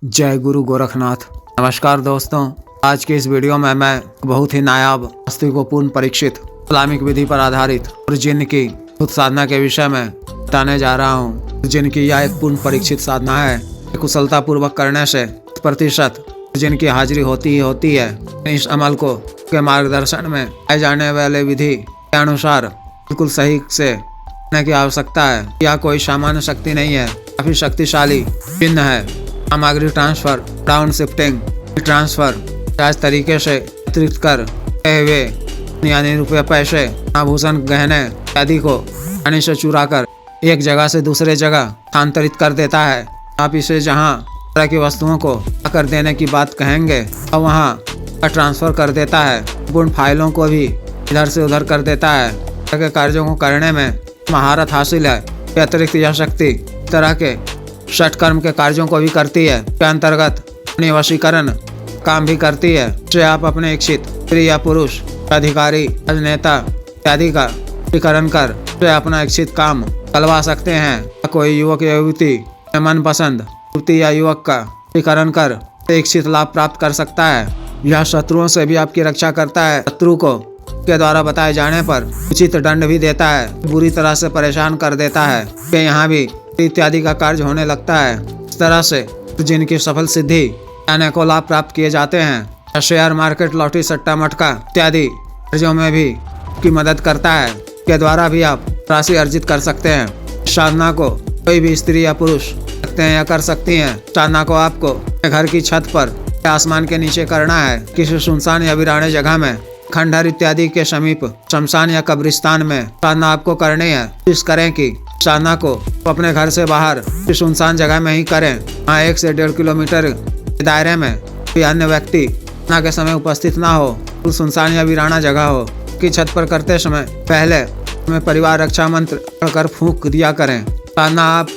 जय गुरु गोरखनाथ। नमस्कार दोस्तों, आज के इस वीडियो में मैं बहुत ही नायाब आस्तिकों परीक्षित इस्लामिक विधि पर आधारित और जिन की खुद साधना के विषय में बताने जा रहा हूँ। जिनकी यह एक पूर्ण परीक्षित साधना है, कुशलता पूर्वक करने से प्रतिशत जिनकी हाजिरी होती ही होती है। इस अमल को के मार्गदर्शन में आए जाने वाले विधि के अनुसार बिल्कुल सही से करने की आवश्यकता है। यह कोई सामान्य शक्ति नहीं है, काफी शक्तिशाली चिन्ह है। सामग्री ट्रांसफर, डाउन शिफ्टिंग ट्रांसफर सहज तरीके से वितरित कर हुए यानी रुपये, पैसे, आभूषण, गहने आदि को पानी से चुरा कर एक जगह से दूसरे जगह स्थानांतरित कर देता है। आप इसे जहाँ तरह की वस्तुओं को कर देने की बात कहेंगे और वहाँ ट्रांसफर कर देता है। पूर्ण फाइलों को भी इधर से उधर कर देता है। तरह के कार्यों को करने में महारत हासिल है। के अतिरिक्त यह शक्ति तरह के षटकर्म के कार्यों को भी करती है। के अंतर्गत अपनी वशीकरण काम भी करती है। जो आप अपने इच्छित स्त्री या पुरुष, अधिकारी, राजनेता इत्यादि का वशीकरण कर जो अपना इच्छित काम करवा सकते हैं। कोई युवक या युवती मनपसंद युवती या युवक का वशीकरण कर इच्छित लाभ प्राप्त कर सकता है। यह शत्रुओं से भी आपकी रक्षा करता है। शत्रु को के द्वारा बताए जाने पर उचित दंड भी देता है। बुरी तरह से परेशान कर देता है कि यहाँ भी इत्यादि का कार्य होने लगता है। इस तरह से जिनकी सफल सिद्धि अनेकों लाभ प्राप्त किए जाते हैं। शेयर मार्केट, लॉटरी, सट्टा, मटका इत्यादि कार्यों में भी की मदद करता है। के द्वारा भी आप राशि अर्जित कर सकते हैं। साधना को कोई भी स्त्री या पुरुष सकते हैं या कर सकती हैं। साधना को आपको घर की छत पर या आसमान के नीचे करना है। किसी सुनसान या वीराने जगह में, खंडहर इत्यादि के समीप, शमशान या कब्रिस्तान में साधना आपको करनी है। कोशिश करें कि साधना को अपने घर से बाहर सुनसान जगह में ही करें। वहाँ 1 से 1.5 किलोमीटर के दायरे में कोई अन्य व्यक्ति साधना के समय उपस्थित ना हो। सुनसान या वीराना जगह हो। की छत पर करते समय पहले में परिवार रक्षा मंत्र पढ़कर फूंक दिया करें। साधना आप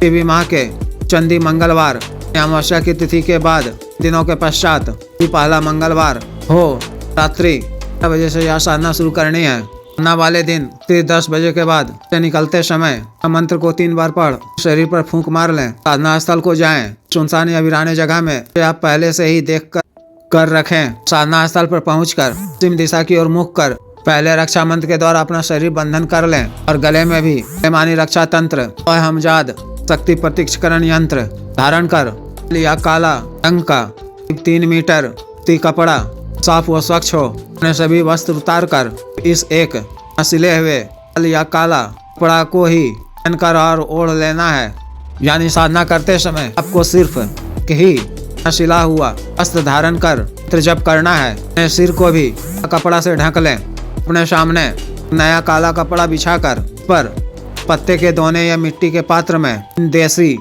देवी माह के चंदी मंगलवार या अमावस्या की तिथि के बाद दिनों के पश्चात पहला मंगलवार हो रात्रि 10 बजे से यह साधना शुरू करनी है। साधना वाले दिन 10 बजे के बाद से निकलते समय मंत्र को 3 बार पढ़ शरीर पर फूंक मार लें। साधना स्थल को जाएं। सुनसान या वीराने जगह में आप पहले से ही देख कर रखें। साधना स्थल पर पहुंचकर पश्चिम दिशा की ओर मुख कर पहले रक्षा मंत्र के द्वारा अपना शरीर बंधन कर लें और गले में भी बेमानी रक्षा तंत्र और हमजाद शक्ति प्रतीक्षकरण यंत्र धारण कर लिया। काला रंग का 3 मीटर कपड़ा साफ व स्वच्छ हो। अपने सभी वस्त्र उतार कर इस एक सिले हुए या काला कपड़ा को ही पहनकर और ओढ़ लेना है। यानी साधना करते समय आपको सिर्फ ही सिला हुआ वस्त्र धारण कर जप करना है। अपने सिर को भी कपड़ा से ढक लें। अपने सामने नया काला कपड़ा बिछाकर पर पत्ते के दोने या मिट्टी के पात्र में देसी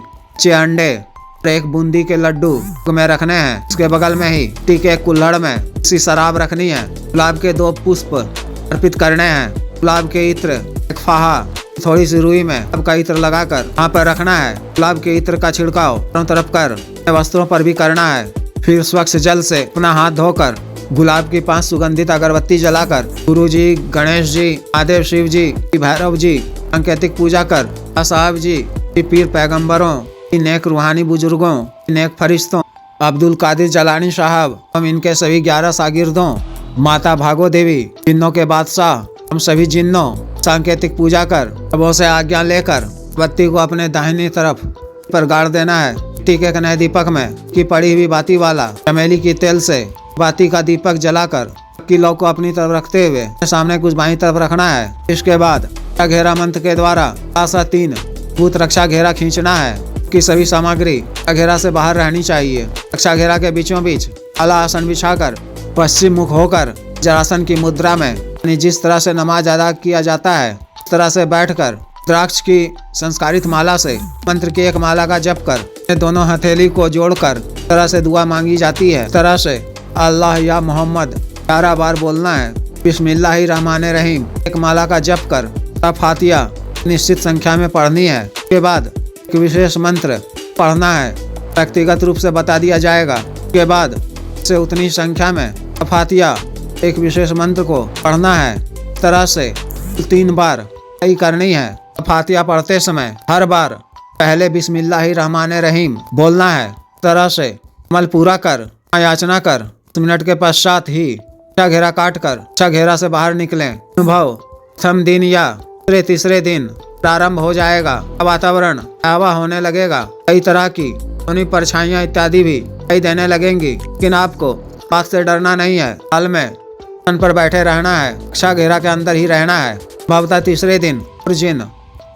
अंडे और 1 बूंदी के लड्डू में रखने हैं। इसके बगल में ही टीके कुल्हड़ में सी शराब रखनी है। गुलाब के 2 पुष्प अर्पित करने हैं। गुलाब के इत्र 1 फाहा थोड़ी सी रुई में सबका इत्र लगाकर वहाँ पर रखना है। गुलाब के इत्र का छिड़काव चारों तरफ कर वस्त्रों पर भी करना है। फिर स्वच्छ जल से अपना हाथ धोकर गुलाब की 5 सुगंधित अगरबत्ती जलाकर गुरु जी, गणेश जी, महादेव, शिव जी, भैरव जी सांकेतिक पूजा कर साहब जी, पीर पैगम्बरों, नेक रूहानी बुजुर्गों, नेक फरिश्तों, अब्दुल कादिर जलानी साहब, हम इनके सभी 11 शागिर्दों, माता भागो देवी, जिन्नों के बादशाह, हम सभी जिन्नों सांकेतिक पूजा कर सबों से आज्ञा लेकर बत्ती को अपने दाहिनी तरफ पर गाड़ देना है। टीके के नए दीपक में की पड़ी हुई बाती वाला चमेली की तेल से बाती का दीपक जलाकर किलो को अपनी तरफ रखते हुए सामने कुछ बाईं तरफ रखना है। इसके बाद घेरा मंत्र के द्वारा 3 भूत रक्षा घेरा खींचना है। की सभी सामग्री घेरा से बाहर रहनी चाहिए। रक्षा घेरा के बीचों बीच काला आसन बिछाकर पश्चिम मुख होकर जरासन की मुद्रा में यानी जिस तरह से नमाज अदा किया जाता है उस तरह से बैठकर द्राक्ष की संस्कारित माला से मंत्र की 1 माला का जप कर दोनों हथेली को जोड़कर तरह से दुआ मांगी जाती है। तरह से अल्लाह या मोहम्मद 11 बार बोलना है। बिस्मिल्लाहिर्रहमानिर्रहीम 1 माला का जप कर फातिहा निश्चित संख्या में पढ़नी है। के बाद एक विशेष मंत्र पढ़ना है। व्यक्तिगत रूप से बता दिया जाएगा। के बाद से उतनी संख्या में फातिहा एक विशेष मंत्र को पढ़ना है। तरह से 3 बार ही करनी है। फातिहा पढ़ते समय हर बार पहले बिस्मिल्लाहिर्रहमानिर्रहीम बोलना है। तरह से अमल पूरा कर, याचना कर। 10 मिनट के पश्चात ही 6 घेरा काट कर 6 घेरा से बाहर निकलें। अनुभव प्रथम दिन या तीसरे दिन प्रारंभ हो जाएगा। वातावरण भयावह होने लगेगा। कई तरह की ध्वनि परछाइयां इत्यादि भी दिखाई देने लगेंगी, लेकिन आपको बात से डरना नहीं है। हाल में स्थान पर बैठे रहना है, 6 घेरा के अंदर ही रहना है। भवता तीसरे दिन जिन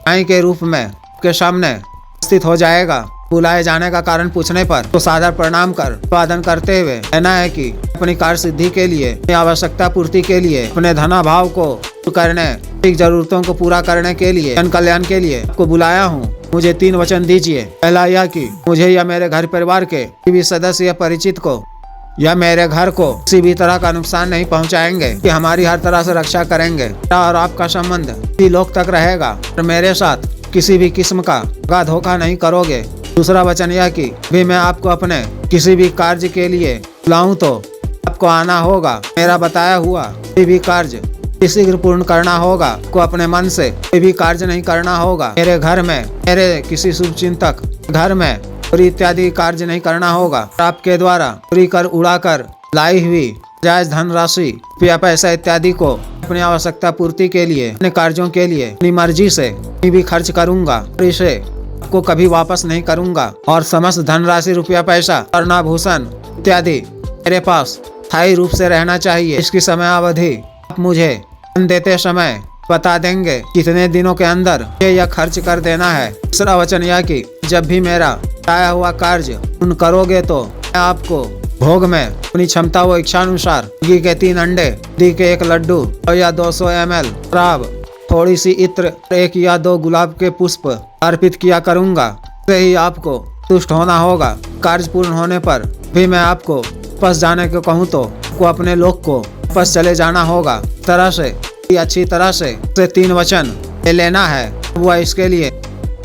आई के रूप में के सामने उपस्थित हो जाएगा। बुलाए जाने का कारण पूछने पर तो सादर प्रणाम कर अभिवादन करते हुए कहना है कि अपनी कार्य सिद्धि के लिए, अपनी आवश्यकता पूर्ति के लिए, अपने धनाभाव को करने, ठीक जरूरतों को पूरा करने के लिए, जन कल्याण के लिए आपको बुलाया हूँ। मुझे 3 वचन दीजिए। पहला यह कि मुझे या मेरे घर परिवार के किसी भी सदस्य या परिचित को या मेरे घर को किसी भी तरह का नुकसान नहीं पहुंचाएंगे, कि हमारी हर तरह से रक्षा करेंगे। और आपका संबंध इसी लोक तक रहेगा और मेरे साथ किसी भी किस्म का धोखा नहीं करोगे। दूसरा वचन यह कि भी मैं आपको अपने किसी भी कार्य के लिए बुलाऊं तो आपको आना होगा। मेरा बताया हुआ कोई भी कार्य शीघ्र पूर्ण करना होगा। को अपने मन से कोई भी कार्य नहीं करना होगा। मेरे घर में, मेरे किसी शुभ चिंतक घर में चोरी इत्यादि कार्य नहीं करना होगा। आपके द्वारा चोरी कर उड़ाकर लाई हुई जायज धनराशि या पैसा इत्यादि को अपनी आवश्यकता पूर्ति के लिए, अपने कार्यों के लिए अपनी मर्जी से भी खर्च करूंगा और इसे आपको कभी वापस नहीं करूंगा। और समस्त धनराशि, रुपया, पैसा, आभूषण इत्यादि मेरे पास स्थायी रूप से रहना चाहिए। इसकी समय अवधि आप मुझे धन देते समय बता देंगे कितने दिनों के अंदर यह खर्च कर देना है। दूसरा वचन यह कि जब भी मेरा बताया हुआ कार्य पूर्ण करोगे तो मैं आपको भोग में अपनी क्षमता व इच्छा अनुसार घी के 3 अंडे, घी के 1 लड्डू और या 200 ml शराब, थोड़ी सी इत्र, 1 या 2 गुलाब के पुष्प अर्पित किया करूंगा। से ही आपको तुष्ट होना होगा। कार्य पूर्ण होने पर भी मैं आपको वापस जाने को कहूँ तो आपको अपने लोक को वापस चले जाना होगा। तरह से अच्छी तरह से 3 वचन ले लेना है। वह इसके लिए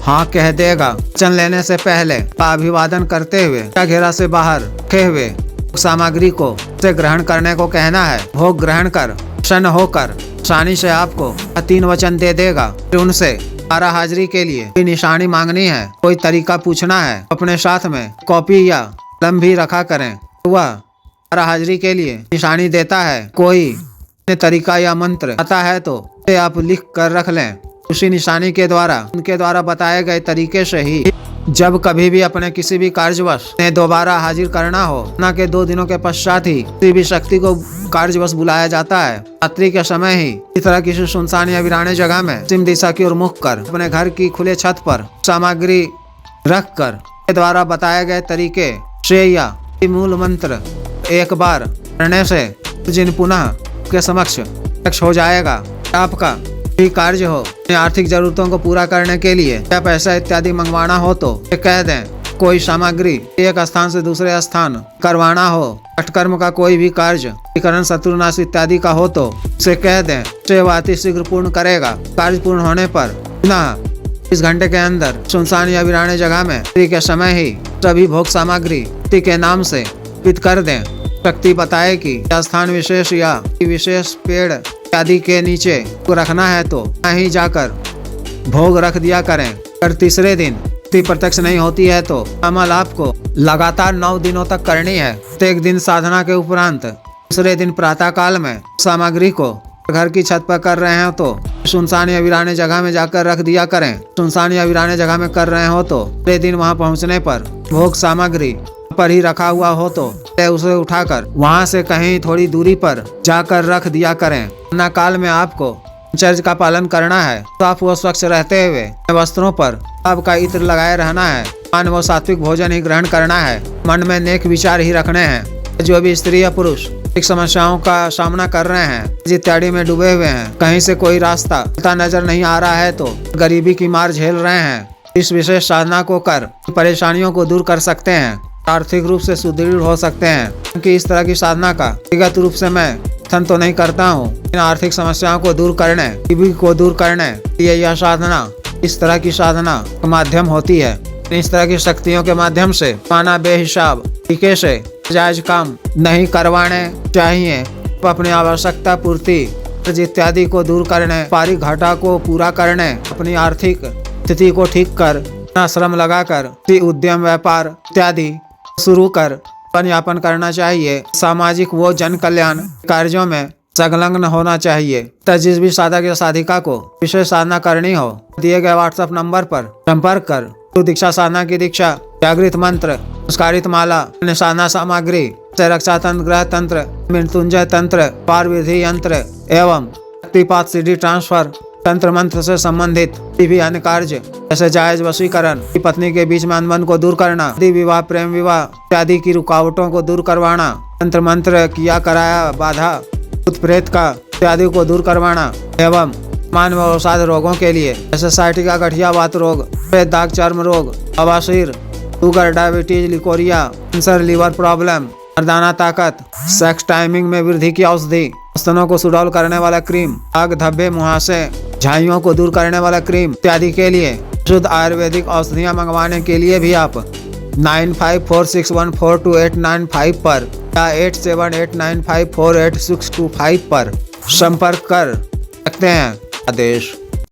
हाँ कह देगा। वचन लेने से पहले अभिवादन करते हुए घेरा से बाहर रखे हुए सामग्री को से ग्रहण करने को कहना है। भोग ग्रहण कर प्रसन्न होकर आसानी से आपको 3 वचन दे देगा। फिर उनसे 12 हाजिरी के लिए कोई निशानी मांगनी है, कोई तरीका पूछना है। अपने साथ में कॉपी या कलम भी रखा करें। वह 12 हाजिरी के लिए निशानी देता है। कोई तरीका या मंत्र आता है तो उसे आप लिख कर रख लें। उसी निशानी के द्वारा, उनके द्वारा बताए गए तरीके से ही जब कभी भी अपने किसी भी कार्यवश ने दोबारा हाजिर करना हो, न के 2 दिनों के पश्चात ही किसी भी शक्ति को कार्यवश बुलाया जाता है। रात्रि के समय ही इस तरह किसी सुनसान या वीराने जगह में पश्चिम दिशा की ओर मुख कर अपने घर की खुले छत पर सामग्री रख कर के द्वारा बताए गए तरीके से या मूल मंत्र एक बार करने से जिन पुनः के समक्ष प्रत्यक्ष हो जाएगा। आपका भी कार्य हो, आर्थिक जरूरतों को पूरा करने के लिए या पैसा इत्यादि मंगवाना हो तो कह दें। कोई सामग्री एक स्थान से दूसरे स्थान करवाना हो, अष्टकर्म का कोई भी कार्य, विकरण, शत्रुनाश इत्यादि का हो तो उसे कह दें। से वह अति शीघ्र पूर्ण करेगा। कार्य पूर्ण होने पर पुनः 20 घंटे के अंदर सुनसान या वीराने जगह में के समय ही सभी भोग सामग्री के नाम से अर्पित कर दें। शक्ति बताए कि स्थान विशेष या विशेष पेड़ आदि के नीचे को रखना है तो वहीं जाकर भोग रख दिया करें। अगर तीसरे दिन प्रत्यक्ष नहीं होती है तो अमल आपको लगातार 9 दिनों तक करनी है। प्रत्येक दिन साधना के उपरांत दूसरे दिन प्रातः काल में सामग्री को घर की छत पर कर रहे हो तो सुनसान या वीराने जगह में जाकर रख दिया करें। सुनसान या वीराने जगह में कर रहे हो तो अगले दिन वहां पहुंचने पर भोग सामग्री पर ही रखा हुआ हो तो उसे उठाकर वहां से कहीं थोड़ी दूरी पर जाकर रख दिया करें। ना काल में आपको चर्च का पालन करना है। साफ व स्वच्छ रहते हुए वस्त्रों पर आपका इत्र लगाए रहना है। पान व सात्विक भोजन ही ग्रहण करना है। मन में नेक विचार ही रखने हैं। जो भी स्त्री या पुरुष एक समस्याओं का सामना कर रहे हैं, इत्यादि में डूबे हुए हैं, कहीं से कोई रास्ता नजर नहीं आ रहा है तो गरीबी की मार झेल रहे हैं, इस विशेष साधना को कर परेशानियों को दूर कर सकते हैं, आर्थिक रूप से सुदृढ़ हो सकते हैं। क्योंकि इस तरह की साधना का व्यक्तिगत रूप से मैं समर्थन तो नहीं करता हूँ। इन आर्थिक समस्याओं को दूर करने, गरीबी को दूर करने लिए यह साधना, इस तरह की साधना का माध्यम होती है। इस तरह की शक्तियों के माध्यम से माना बेहिसाब तरीके से जायज काम नहीं करवाने चाहिए। अपनी आवश्यकता पूर्ति इत्यादि को दूर करने, पारिक घाटा को पूरा करने, अपनी आर्थिक स्थिति को ठीक कर, श्रम लगाकर उद्यम, व्यापार इत्यादि शुरू कर जीवन यापन करना चाहिए। सामाजिक व जन कल्याण कार्यों में संलग्न होना चाहिए। जिस भी साधक या साधिका को विशेष साधना करनी हो, दिए गए व्हाट्सएप नंबर पर संपर्क कर गुरु दीक्षा साधना की दीक्षा, जागृत मंत्र, संस्कारित माला, अन्य साधना सामग्री, रक्षा तंत्र, ग्रह तंत्र, मृत्युंजय तंत्र, पार विधि यंत्र एवं शक्तिपात सीडी ट्रांसफर तंत्र मंत्र से संबंधित भी अन्य कार्य जैसे जायज वशीकरण, पत्नी के बीच में अनबन को दूर करना, विवाह, प्रेम विवाह इत्यादि की रुकावटों को दूर करवाना, तंत्र मंत्र किया कराया बाधा, भूत प्रेत का इत्यादि को दूर करवाना एवं मानव अवसाद रोगों के लिए जैसे साइटिका, गठिया वात रोग, सफेद दाग, चर्म रोग, बवासीर, sugar, diabetes, leucorrhoea, cancer, liver problem, मर्दाना ताकत, सेक्स टाइमिंग में वृद्धि की औषधि, स्तनों को सुडौल करने वाला क्रीम, आग, धब्बे, मुहासे, झाइयों को दूर करने वाला क्रीम इत्यादि के लिए शुद्ध आयुर्वेदिक औषधियाँ मंगवाने के लिए भी आप 9546142895 पर या 8789548625 पर संपर्क कर सकते हैं। आदेश।